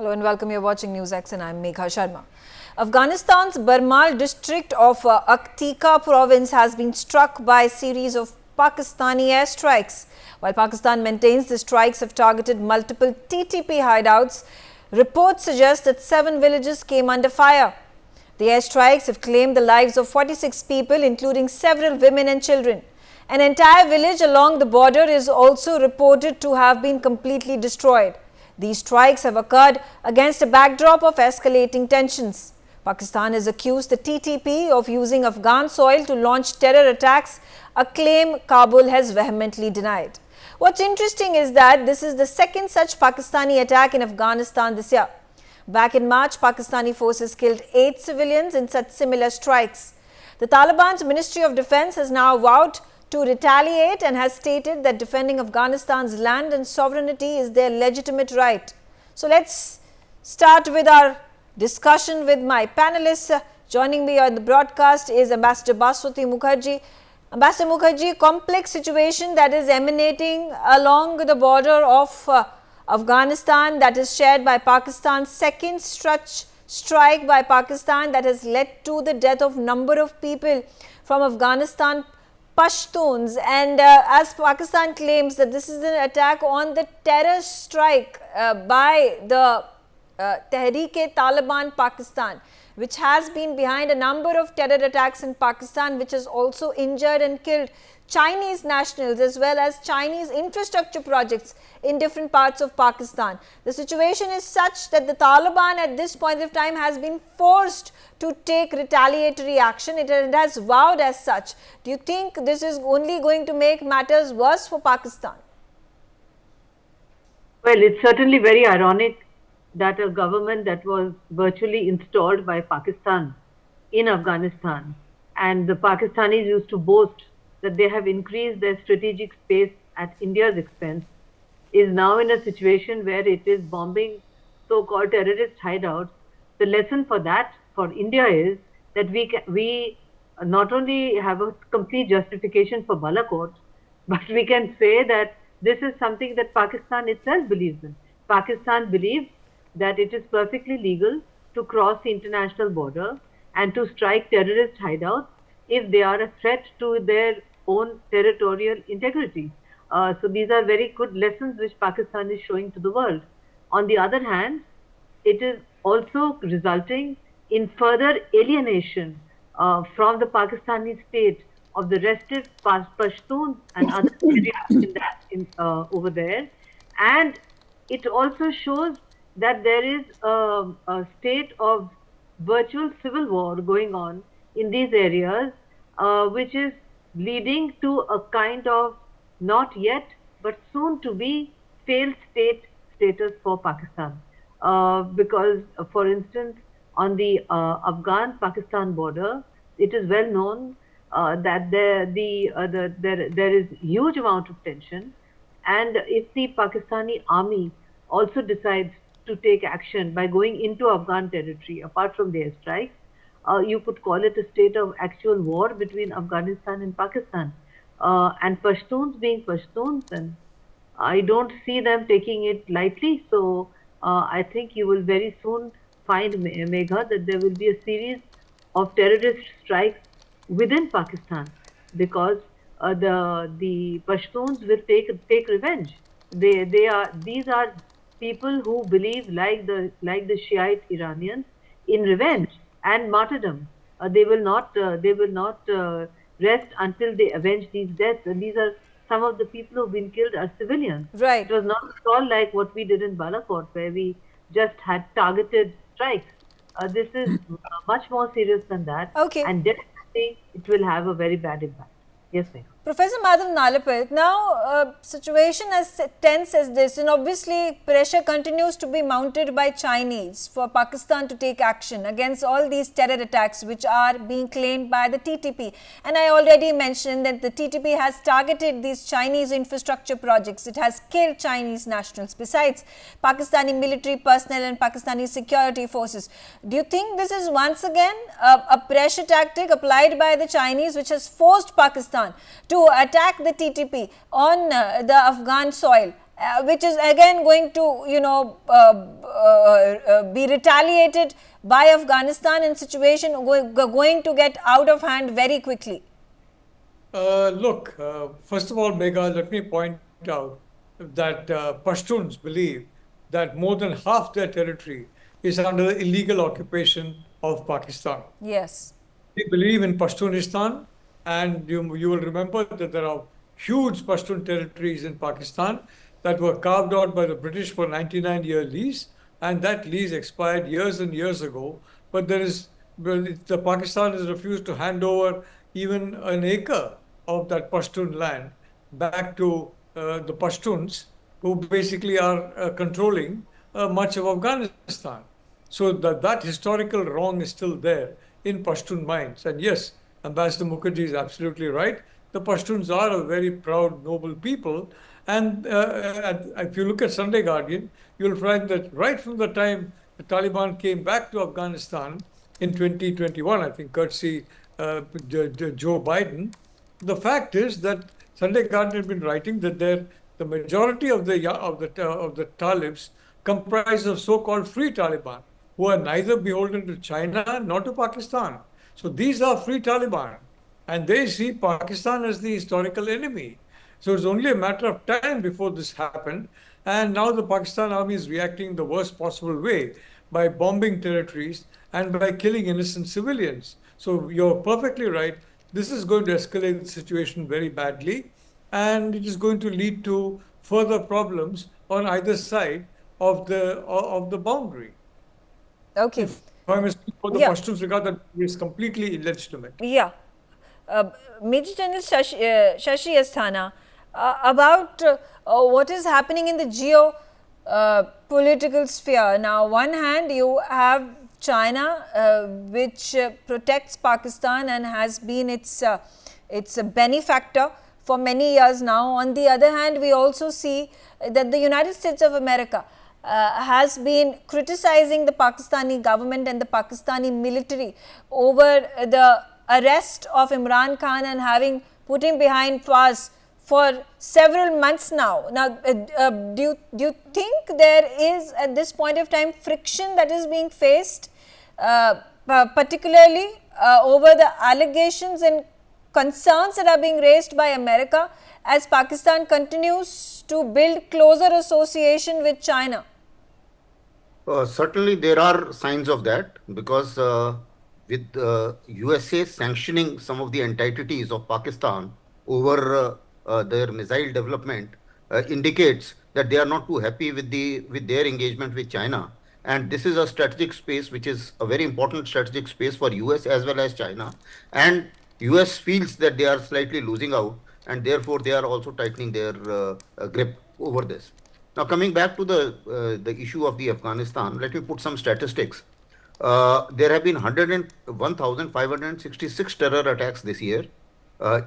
Hello and welcome. You're watching NewsX and I'm Megha Sharma. Afghanistan's Barmal district of Paktika province has been struck by a series of Pakistani airstrikes. While Pakistan maintains the strikes have targeted multiple TTP hideouts, reports suggest that 7 villages came under fire. The airstrikes have claimed the lives of 46 people, including several women and children. An entire village along the border is also reported to have been completely destroyed. These strikes have occurred against a backdrop of escalating tensions. Pakistan has accused the TTP of using Afghan soil to launch terror attacks, a claim Kabul has vehemently denied. What's interesting is that this is the second such Pakistani attack in Afghanistan this year. Back in March, Pakistani forces killed 8 civilians in such similar strikes. The Taliban Ministry of Defence has now vowed to retaliate and has stated that defending Afghanistan's land and sovereignty is their legitimate right. So let's start with our discussion with my panelists. Joining me on the broadcast is Ambassador Baswati Mukherjee. Ambassador Mukherjee, complex situation that is emanating along the border of Afghanistan that is shared by Pakistan. Second strike by Pakistan that has led to the death of number of people from Afghanistan Pashtuns, and as Pakistan claims that this is an attack on the terror strike by the Tehreek-e-Taliban Pakistan, which has been behind a number of terror attacks in Pakistan, which has also injured and killed Chinese nationals as well as Chinese infrastructure projects in different parts of Pakistan. The situation is such that the Taliban at this point of time has been forced to take retaliatory action. It has vowed as such. Do you think this is only going to make matters worse for Pakistan? Well, it's certainly very ironic that a government that was virtually installed by Pakistan in Afghanistan, and the Pakistanis used to boast that they have increased their strategic space at India's expense, is now in a situation where it is bombing so-called terrorist hideouts. The lesson for that, for India, is that we not only have a complete justification for Balakot, but we can say that this is something that Pakistan itself believes in. Pakistan believes that it is perfectly legal to cross the international border and to strike terrorist hideouts if they are a threat to their own territorial integrity. So these are very good lessons which Pakistan is showing to the world. On the other hand, it is also resulting in further alienation from the Pakistani state of the restive Pashtuns and other areas over there. And it also shows that there is a state of virtual civil war going on in these areas, which is leading to a kind of not yet but soon to be failed state status for Pakistan. Because, for instance, on the Afghan-Pakistan border, it is well known that there is huge amount of tension, and if the Pakistani army also decides to take action by going into Afghan territory, apart from the airstrikes, you could call it a state of actual war between Afghanistan and Pakistan. And Pashtuns being Pashtuns, and I don't see them taking it lightly. So I think you will very soon find, Megha, that there will be a series of terrorist strikes within Pakistan, because the Pashtuns will take revenge. These are people who believe like the Shiite Iranians in revenge and martyrdom. They will not rest until they avenge these deaths. And these are some of the people who have been killed are civilians. Right. It was not at all like what we did in Balakot, where we just had targeted strikes. This is much more serious than that. Okay. And definitely it will have a very bad impact. Yes, ma'am. Professor Madhav Nalapal, now situation as tense as this, and obviously pressure continues to be mounted by Chinese for Pakistan to take action against all these terror attacks which are being claimed by the TTP. And I already mentioned that the TTP has targeted these Chinese infrastructure projects. It has killed Chinese nationals besides Pakistani military personnel and Pakistani security forces. Do you think this is once again a pressure tactic applied by the Chinese which has forced Pakistan to attack the TTP on the Afghan soil which is again going to, be retaliated by Afghanistan, and situation going to get out of hand very quickly? Look, first of all, Megha, let me point out that Pashtuns believe that more than half their territory is under the illegal occupation of Pakistan. Yes. They believe in Pashtunistan, and you will remember that there are huge Pashtun territories in Pakistan that were carved out by the British for a 99-year lease, and that lease expired years and years ago. But the Pakistan has refused to hand over even an acre of that Pashtun land back to the Pashtuns, who basically are controlling much of Afghanistan. So that historical wrong is still there in Pashtun minds. And yes, Ambassador Mukherjee is absolutely right. The Pashtuns are a very proud, noble people. And if you look at Sunday Guardian, you'll find that right from the time the Taliban came back to Afghanistan in 2021, I think, courtesy Joe Biden, the fact is that Sunday Guardian has been writing that the majority of the Talibs comprise of so-called free Taliban, who are neither beholden to China nor to Pakistan. So these are free Taliban, and they see Pakistan as the historical enemy. So it's only a matter of time before this happened, and now the Pakistan army is reacting the worst possible way by bombing territories and by killing innocent civilians. So you're perfectly right. This is going to escalate the situation very badly, and it is going to lead to further problems on either side of the boundary. Okay. If I may speak for the Pashtuns, regard that is completely illegitimate. Yeah. Major General Shashi Asthana, about what is happening in the geopolitical sphere. Now, one hand you have China, which protects Pakistan and has been its benefactor for many years now. On the other hand, we also see that the United States of America has been criticizing the Pakistani government and the Pakistani military over the arrest of Imran Khan and having put him behind bars for several months now. Now, do you think there is at this point of time friction that is being faced, particularly over the allegations and concerns that are being raised by America as Pakistan continues to build closer association with China? Certainly, there are signs of that, because with USA sanctioning some of the entities of Pakistan over their missile development, indicates that they are not too happy with their engagement with China. And this is a strategic space which is a very important strategic space for US as well as China. And US feels that they are slightly losing out, and therefore they are also tightening their grip over this. Now, coming back to the issue of the Afghanistan, let me put some statistics. There have been 1,566 terror attacks this year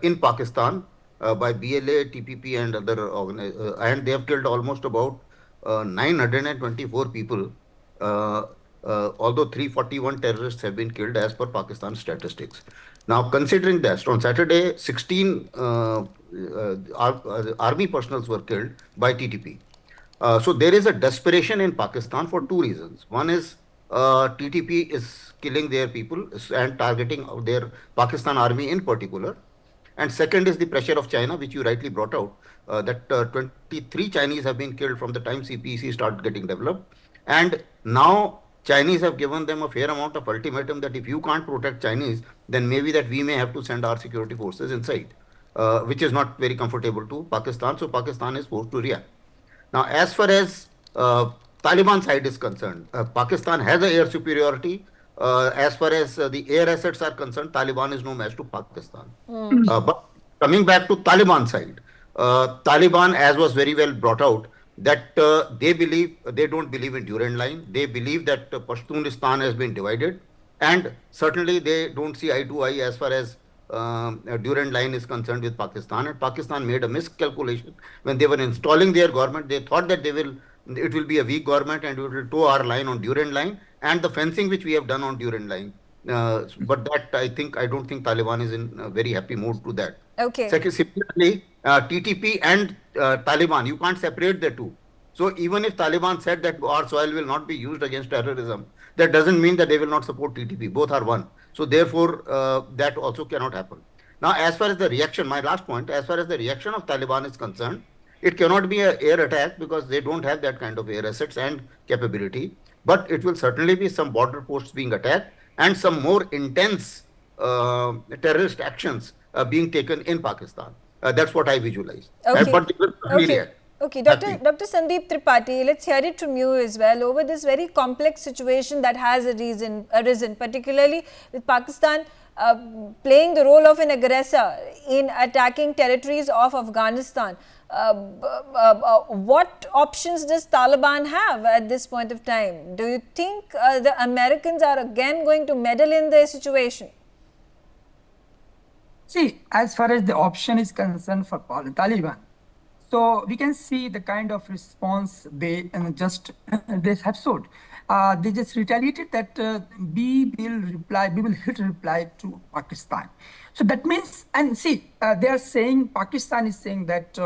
in Pakistan by BLA, TPP and other organizations, and they have killed almost about 924 people, although 341 terrorists have been killed as per Pakistan statistics. Now, considering that, on Saturday, 16 army personnel were killed by TTP. So there is a desperation in Pakistan for two reasons. One is TTP is killing their people and targeting their Pakistan army in particular. And second is the pressure of China, which you rightly brought out, that 23 Chinese have been killed from the time CPEC started getting developed. And now Chinese have given them a fair amount of ultimatum that if you can't protect Chinese, then maybe that we may have to send our security forces inside, which is not very comfortable to Pakistan. So Pakistan is forced to react. Now, as far as Taliban side is concerned, Pakistan has an air superiority. As far as the air assets are concerned, Taliban is no match to Pakistan. But coming back to Taliban side, Taliban, as was very well brought out, that they don't believe in Durand line. They believe that Pashtunistan has been divided, and certainly they don't see eye to eye as far as Durand line is concerned with Pakistan. And Pakistan made a miscalculation when they were installing their government. They thought that it will be a weak government and it will toe our line on Durand line and the fencing which we have done on Durand line. But that I don't think Taliban is in a very happy mood to that. Okay. Second, similarly, TTP and Taliban. You can't separate the two. So even if Taliban said that our soil will not be used against terrorism, that doesn't mean that they will not support TTP. Both are one. So therefore, that also cannot happen. Now, as far as the reaction, my last point, as far as the reaction of Taliban is concerned, it cannot be an air attack because they don't have that kind of air assets and capability. But it will certainly be some border posts being attacked and some more intense terrorist actions being taken in Pakistan. That's what I visualize. Okay. But they will certainly Okay. react. Okay, Happy. Dr. Sandeep Tripathi, let's hear it from you as well over this very complex situation that has arisen, particularly with Pakistan playing the role of an aggressor in attacking territories of Afghanistan. What options does Taliban have at this point of time? Do you think the Americans are again going to meddle in the situation? See, as far as the option is concerned for Taliban, so we can see the kind of response they they have showed. They just retaliated that we will hit reply to Pakistan. So that means, and see, they are saying, Pakistan is saying that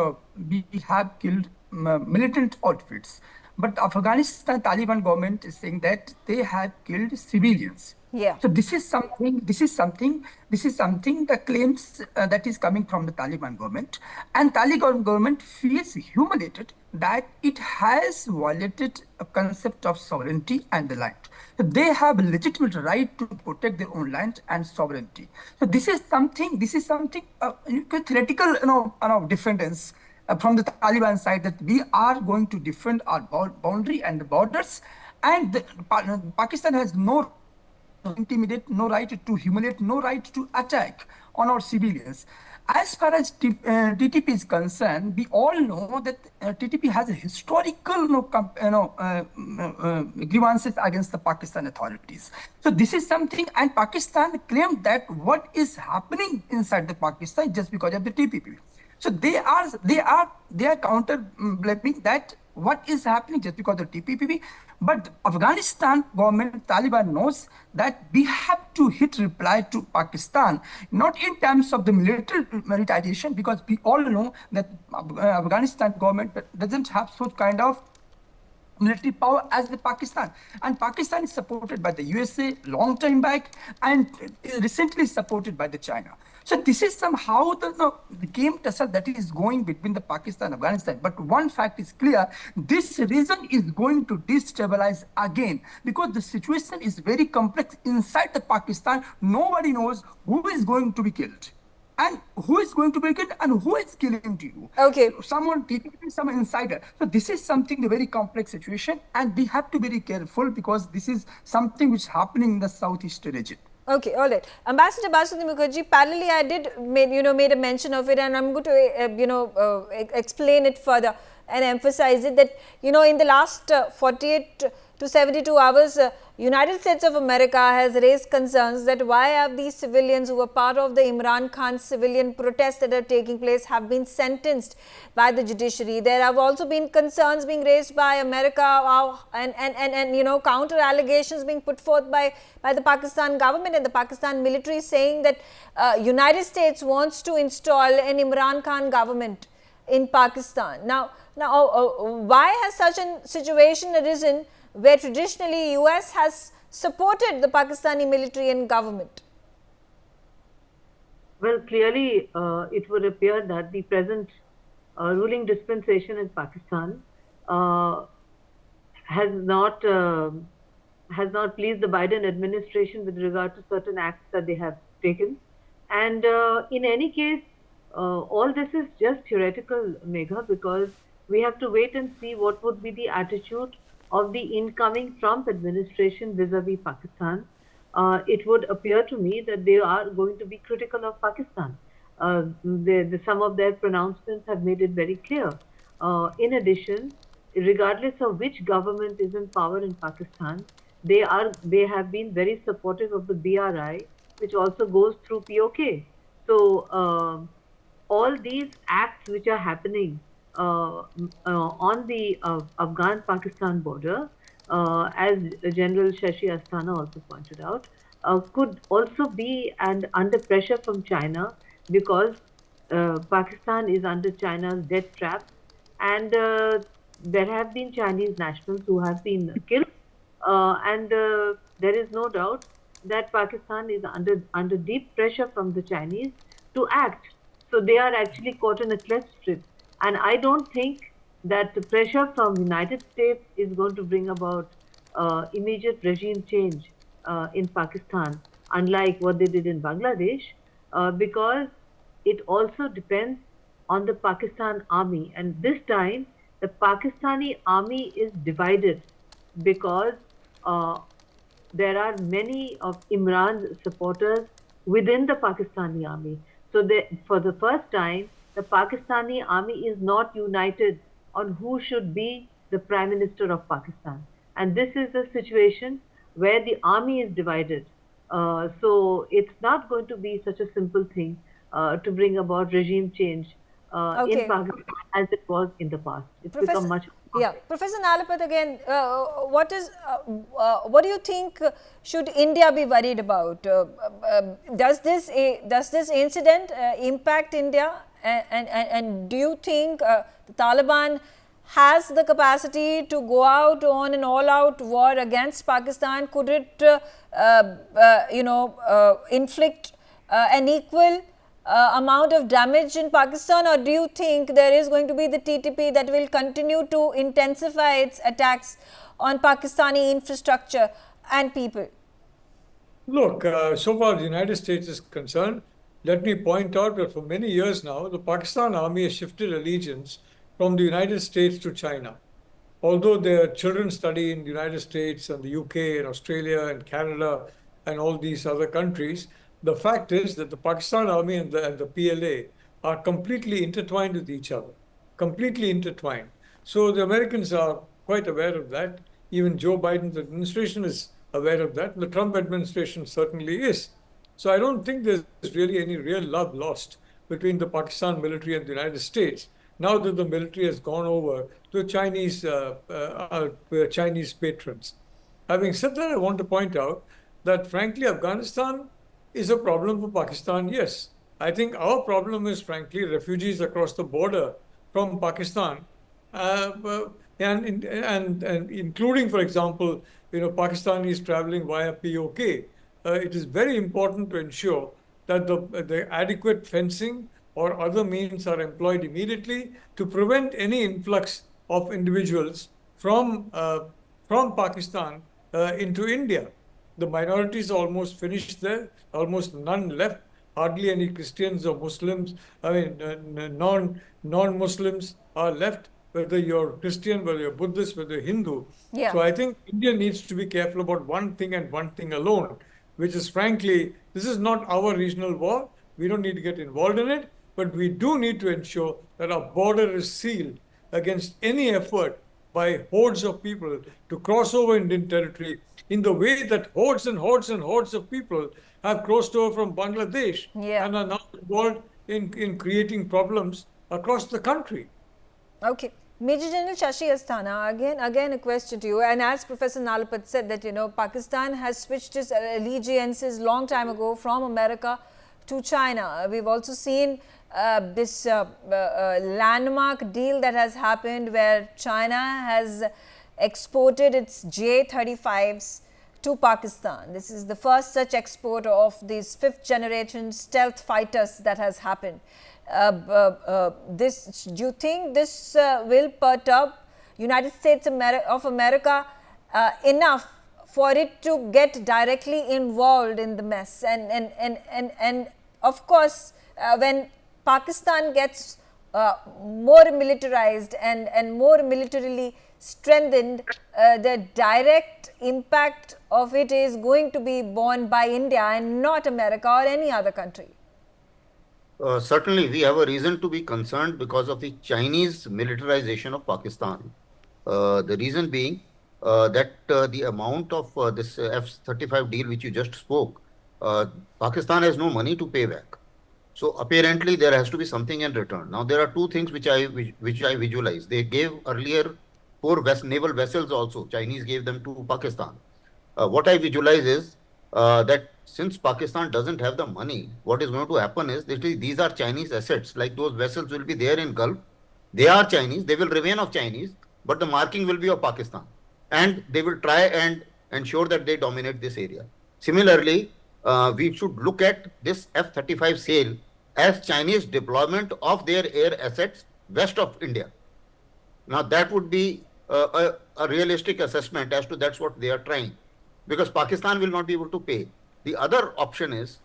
we have killed militant outfits. But Afghanistan Taliban government is saying that they have killed civilians. Yeah. So this is something the claims that is coming from the Taliban government, and Taliban government feels humiliated that it has violated a concept of sovereignty and the land. So they have a legitimate right to protect their own land and sovereignty. So this is something theoretical, defense from the Taliban side, that we are going to defend our boundary and the borders, and Pakistan has no intimidate, no right to humiliate, no right to attack on our civilians. As far as TTP is concerned, we all know that TTP has a historical grievances against the Pakistan authorities. So this is something, and Pakistan claimed that what is happening inside the Pakistan just because of the TPP. So they are counter blaming that what is happening just because of TPP. But Afghanistan government, Taliban knows that we have to hit reply to Pakistan, not in terms of the military retaliation, because we all know that Afghanistan government doesn't have such kind of military power as the Pakistan, and Pakistan is supported by the USA long time back and recently supported by the China. So this is somehow the game tussle that is going between the Pakistan and Afghanistan. But one fact is clear: this region is going to destabilize again, because the situation is very complex inside the Pakistan. Nobody knows who is going to be killed, and who is going to be killed, and who is killing to you. Okay. Someone insider. So this is something, a very complex situation, and we have to be very careful, because this is something which is happening in the southeast region. Okay, all right. Ambassador Basudhi Mukherjee, parallelly I did made a mention of it, and I'm going to explain it further and emphasize it that in the last 48 to 72 hours, United States of America has raised concerns that why have these civilians who were part of the Imran Khan's civilian protests that are taking place have been sentenced by the judiciary. There have also been concerns being raised by America and counter allegations being put forth by the Pakistan government and the Pakistan military, saying that United States wants to install an Imran Khan government in Pakistan. Now, why has such a situation arisen where traditionally US has supported the Pakistani military and government? Well, clearly it would appear that the present ruling dispensation in Pakistan has not pleased the Biden administration with regard to certain acts that they have taken. And in any case, all this is just theoretical, Megha, because we have to wait and see what would be the attitude of the incoming Trump administration vis-a-vis Pakistan. It would appear to me that they are going to be critical of Pakistan. Some of their pronouncements have made it very clear. In addition, regardless of which government is in power in Pakistan, they have been very supportive of the BRI, which also goes through POK. So all these acts which are happening on the Afghan-Pakistan border, as General Shashi Asthana also pointed out, could also be under pressure from China, because Pakistan is under China's debt trap, and there have been Chinese nationals who have been killed, and there is no doubt that Pakistan is under deep pressure from the Chinese to act. So they are actually caught in a cleft strip, and I don't think that the pressure from United States is going to bring about immediate regime change in Pakistan, unlike what they did in Bangladesh, because it also depends on the Pakistan army. And this time, the Pakistani army is divided because uh, there are many of Imran's supporters within the Pakistani army. So for the first time, the Pakistani army is not united on who should be the Prime Minister of Pakistan. And this is a situation where the army is divided. So it's not going to be such a simple thing to bring about regime change in Okay. Pakistan as it was in the past. It's Professor, become much yeah, Professor Nalapat again, what do you think should India be worried about? Does this incident impact India? And do you think the Taliban has the capacity to go out on an all-out war against Pakistan? Could it, inflict an equal amount of damage in Pakistan, or do you think there is going to be the TTP that will continue to intensify its attacks on Pakistani infrastructure and people? Look, so far the United States is concerned, let me point out that for many years now, the Pakistan army has shifted allegiance from the United States to China. Although their children study in the United States and the UK and Australia and Canada and all these other countries, the fact is that the Pakistan army and the PLA are completely intertwined with each other, completely intertwined. So the Americans are quite aware of that. Even Joe Biden's administration is aware of that. The Trump administration certainly is. So I don't think there's really any real love lost between the Pakistan military and the United States now that the military has gone over to Chinese patrons. Having said that, I want to point out that frankly, Afghanistan is a problem for Pakistan, yes. I think our problem is frankly refugees across the border from Pakistan, and including, for example, Pakistanis traveling via POK. It is very important to ensure that the adequate fencing or other means are employed immediately to prevent any influx of individuals from Pakistan into India. The minorities are almost finished there, almost none left, hardly any Christians or Muslims, non-Muslims are left, whether you're Christian, whether you're Buddhist, whether you're Hindu. Yeah. So I think India needs to be careful about one thing and one thing alone, which is frankly, this is not our regional war. We don't need to get involved in it, but we do need to ensure that our border is sealed against any effort by hordes of people to cross over Indian territory in the way that hordes and hordes and hordes of people have crossed over from Bangladesh and are now involved in creating problems across the country. Okay. Major General Shashi Asthana, again a question to you. And as Professor Nalapat said that, Pakistan has switched its allegiances long time ago from America to China. We've also seen this landmark deal that has happened where China has exported its J-35s to Pakistan. This is the first such export of these fifth generation stealth fighters that has happened. Do you think this will perturb United States of America enough for it to get directly involved in the mess? And of course, when Pakistan gets more militarized and more militarily strengthened, the direct impact of it is going to be borne by India and not America or any other country. Certainly, we have a reason to be concerned because of the Chinese militarization of Pakistan. The reason being that the amount of this F-35 deal which you just spoke, Pakistan has no money to pay back. So apparently there has to be something in return. Now there are two things which I visualize. They gave earlier 4 naval vessels also. Chinese gave them to Pakistan. What I visualize is that since Pakistan doesn't have the money, what is going to happen is that these are Chinese assets. Like those vessels will be there in Gulf. They are Chinese. They will remain of Chinese, but the marking will be of Pakistan, and they will try and ensure that they dominate this area. Similarly, we should look at this F-35 sale as Chinese deployment of their air assets west of India. Now that would be a realistic assessment as to that's what they are trying, because Pakistan will not be able to pay. The other option is,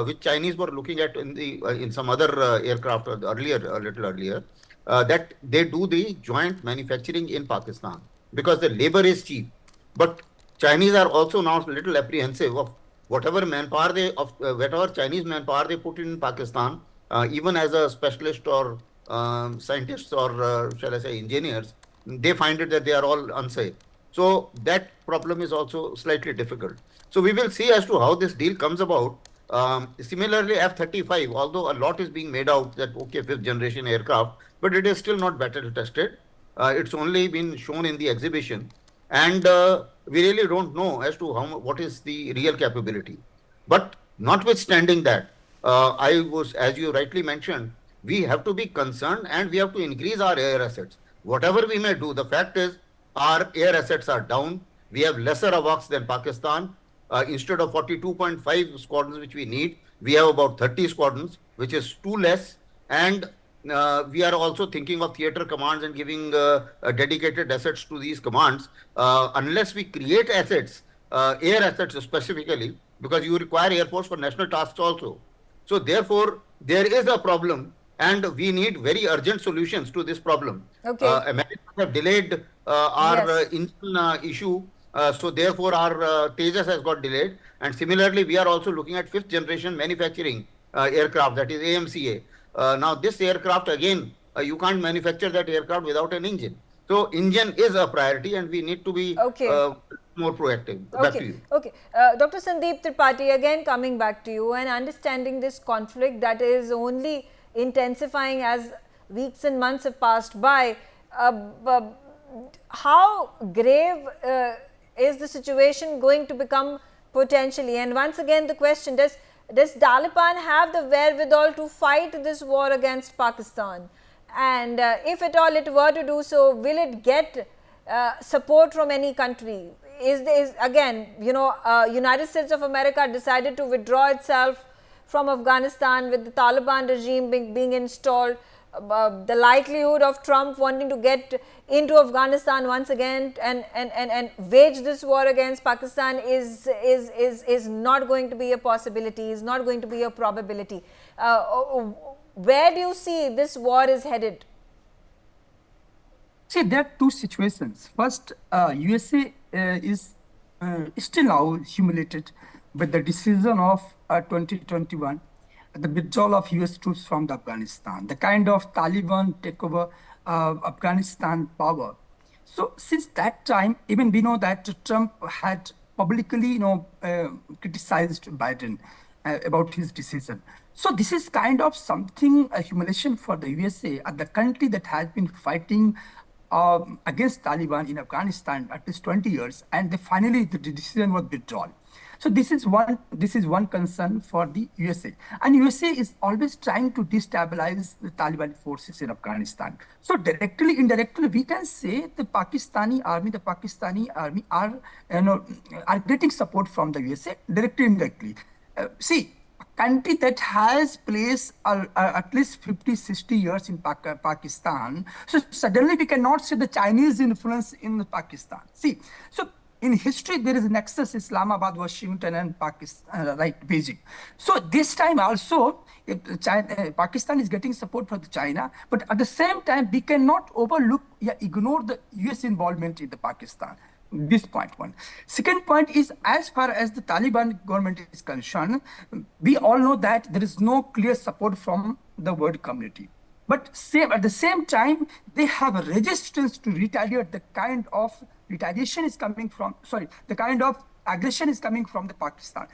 which Chinese were looking at in some other aircraft earlier, a little earlier, that they do the joint manufacturing in Pakistan because the labor is cheap. But Chinese are also now a little apprehensive of whatever manpower whatever Chinese manpower they put in Pakistan, even as a specialist or scientists or shall I say engineers, they find it that they are all unsafe. So that problem is also slightly difficult. So we will see as to how this deal comes about. Similarly, F-35, although a lot is being made out that, okay, fifth generation aircraft, but it is still not battle tested. It's only been shown in the exhibition. And we really don't know as to what is the real capability. But notwithstanding that, as you rightly mentioned, we have to be concerned and we have to increase our air assets. Whatever we may do, the fact is our air assets are down. We have lesser AWACS than Pakistan. Instead of 42.5 squadrons which we need, we have about 30 squadrons, which is too less. And we are also thinking of theater commands and giving dedicated assets to these commands. Unless we create assets, air assets specifically, because you require Air Force for national tasks also. So therefore, there is a problem and we need very urgent solutions to this problem. Okay. Americans have delayed our engine issue. So therefore, our Tejas has got delayed. And similarly, we are also looking at fifth generation manufacturing aircraft, that is AMCA. Now, this aircraft, again, you can't manufacture that aircraft without an engine. So, engine is a priority and we need to be more proactive. Back to you. Okay. Dr. Sandeep Tripathi, again coming back to you and understanding this conflict that is only intensifying as weeks and months have passed by. How grave is the situation going to become potentially? And once again, the question, does Taliban have the wherewithal to fight this war against Pakistan? And if at all it were to do so, will it get support from any country? Again, United States of America decided to withdraw itself from Afghanistan with the Taliban regime being installed. The likelihood of Trump wanting to get into Afghanistan once again and wage this war against Pakistan is not going to be a possibility, is not going to be a probability. Where do you see this war is headed? See, there are two situations. First, USA is still now humiliated with the decision of 2021, the withdrawal of US troops from Afghanistan, the kind of Taliban takeover Afghanistan power. So since that time, even we know that Trump had publicly, criticized Biden about his decision. So this is kind of something, a humiliation for the USA, the country that has been fighting against Taliban in Afghanistan at least 20 years, and finally the decision was withdrawn. So this is one concern for the USA, and USA is always trying to destabilize the Taliban forces in Afghanistan. So directly, indirectly, we can say the Pakistani army are getting support from the USA directly, indirectly. See, a country that has placed at least 50, 60 years in Pakistan. So suddenly we cannot see the Chinese influence in Pakistan. See, so in history, there is a nexus, Islamabad, Washington, and Pakistan, Beijing. So this time also, Pakistan is getting support from China, but at the same time, we cannot ignore the US involvement in the Pakistan. This point one. Second point is, as far as the Taliban government is concerned, we all know that there is no clear support from the world community. But at the same time, they have a resistance to retaliate. The kind of retaliation is coming from, the kind of aggression is coming from the Pakistan.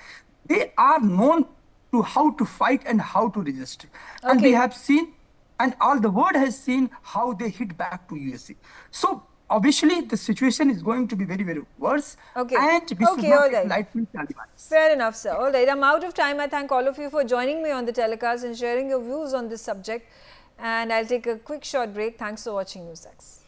They are known to how to fight and how to resist. And we have seen, and all the world has seen how they hit back to USA. So obviously the situation is going to be very, very worse. Okay. And we should Okay, not all take right. lightly Taliban. Fair enough, sir. All right, I'm out of time. I thank all of you for joining me on the telecast and sharing your views on this subject. And I'll take a quick short break. Thanks for watching NewsX.